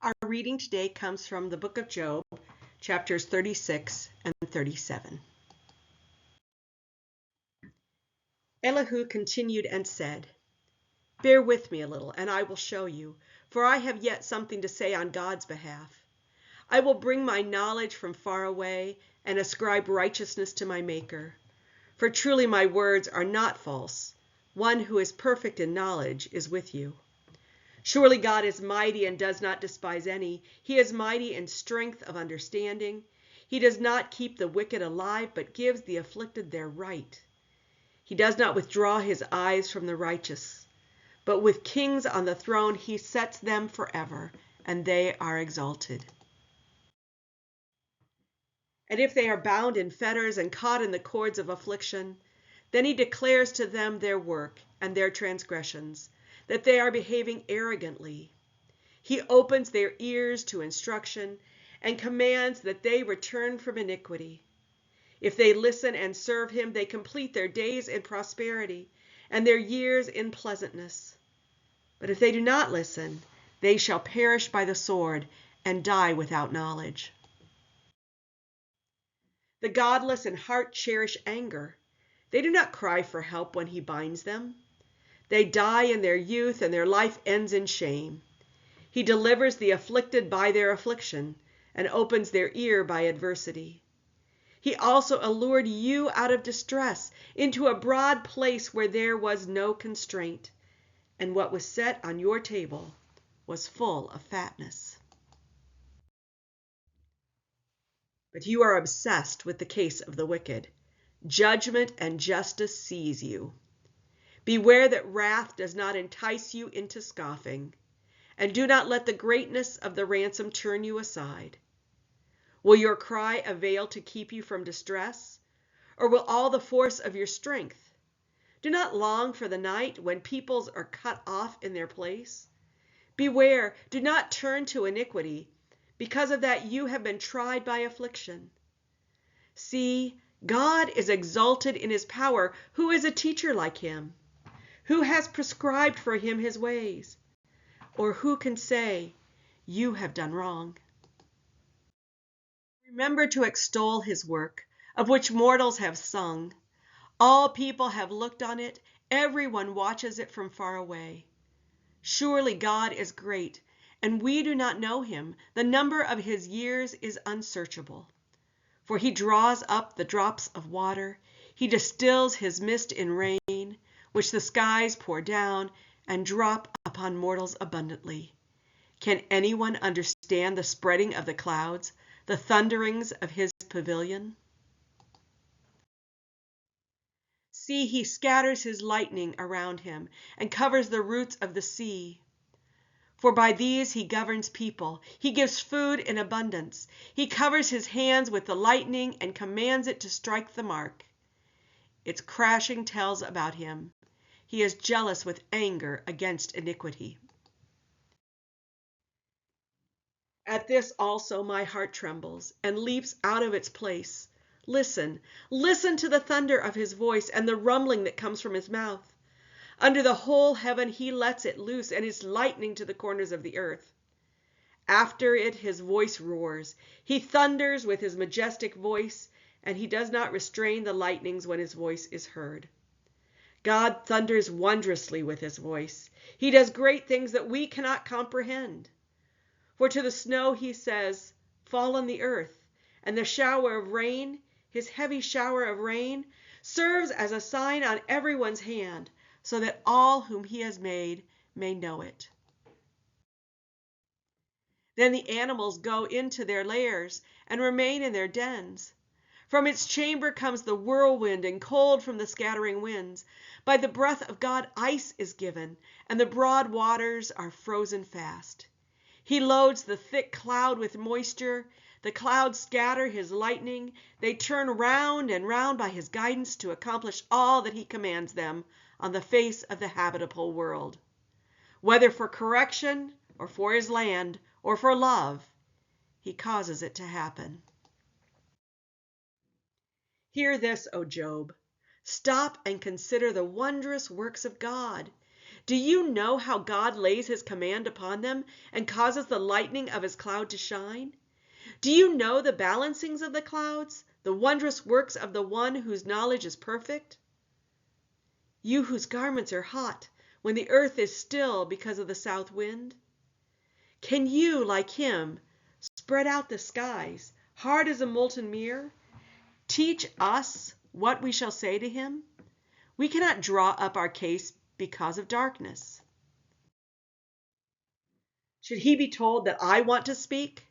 Our reading today comes from the book of Job, chapters 36 and 37. Elihu continued and said, "Bear with me a little, and I will show you, for I have yet something to say on God's behalf. I will bring my knowledge from far away and ascribe righteousness to my Maker. For truly my words are not false. One who is perfect in knowledge is with you. Surely God is mighty and does not despise any. He is mighty in strength of understanding. He does not keep the wicked alive, but gives the afflicted their right. He does not withdraw his eyes from the righteous, but with kings on the throne he sets them forever, and they are exalted. And if they are bound in fetters and caught in the cords of affliction, then he declares to them their work and their transgressions, that they are behaving arrogantly. He opens their ears to instruction and commands that they return from iniquity. If they listen and serve him, they complete their days in prosperity and their years in pleasantness. But if they do not listen, they shall perish by the sword and die without knowledge. The godless in heart cherish anger. They do not cry for help when he binds them. They die in their youth, and their life ends in shame. He delivers the afflicted by their affliction, and opens their ear by adversity. He also allured you out of distress into a broad place where there was no constraint, and what was set on your table was full of fatness. But you are obsessed with the case of the wicked. Judgment and justice seize you. Beware that wrath does not entice you into scoffing, and do not let the greatness of the ransom turn you aside. Will your cry avail to keep you from distress, or will all the force of your strength? Do not long for the night when peoples are cut off in their place. Beware, do not turn to iniquity. Because of that you have been tried by affliction. See, God is exalted in his power. Who is a teacher like him? Who has prescribed for him his ways? Or who can say, you have done wrong? Remember to extol his work, of which mortals have sung. All people have looked on it. Everyone watches it from far away. Surely God is great, and we do not know him. The number of his years is unsearchable. For he draws up the drops of water. He distills his mist in rain, which the skies pour down and drop upon mortals abundantly. Can anyone understand the spreading of the clouds, the thunderings of his pavilion? See, he scatters his lightning around him and covers the roots of the sea. For by these he governs people. He gives food in abundance. He covers his hands with the lightning and commands it to strike the mark. Its crashing tells about him. He is jealous with anger against iniquity. At this also my heart trembles and leaps out of its place. Listen, listen to the thunder of his voice and the rumbling that comes from his mouth. Under the whole heaven he lets it loose, and is lightning to the corners of the earth. After it his voice roars. He thunders with his majestic voice, and he does not restrain the lightnings when his voice is heard. God thunders wondrously with his voice. He does great things that we cannot comprehend. For to the snow he says, fall on the earth, and the shower of rain, his heavy shower of rain, serves as a sign on everyone's hand, so that all whom he has made may know it. Then the animals go into their lairs and remain in their dens. From its chamber comes the whirlwind and cold from the scattering winds. By the breath of God ice is given, and the broad waters are frozen fast. He loads the thick cloud with moisture. The clouds scatter his lightning. They turn round and round by his guidance to accomplish all that he commands them on the face of the habitable world. Whether for correction, or for his land, or for love, he causes it to happen. Hear this, O Job. Stop and consider the wondrous works of God. Do you know how God lays his command upon them and causes the lightning of his cloud to shine? Do you know the balancings of the clouds, the wondrous works of the one whose knowledge is perfect? You whose garments are hot when the earth is still because of the south wind? Can you, like him, spread out the skies, hard as a molten mirror? Teach us what we shall say to him? We cannot draw up our case because of darkness. Should he be told that I want to speak?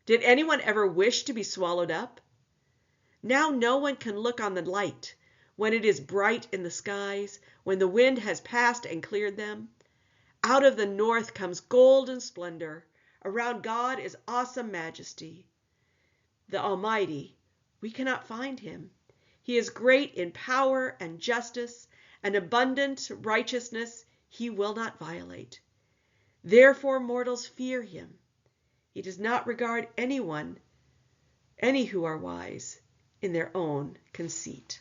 Did anyone ever wish to be swallowed up? Now no one can look on the light when it is bright in the skies, when the wind has passed and cleared them. Out of the north comes gold and splendor. Around God is awesome majesty. The Almighty, we cannot find him. He is great in power and justice, and abundant righteousness he will not violate. Therefore mortals fear him. He does not regard any who are wise in their own conceit.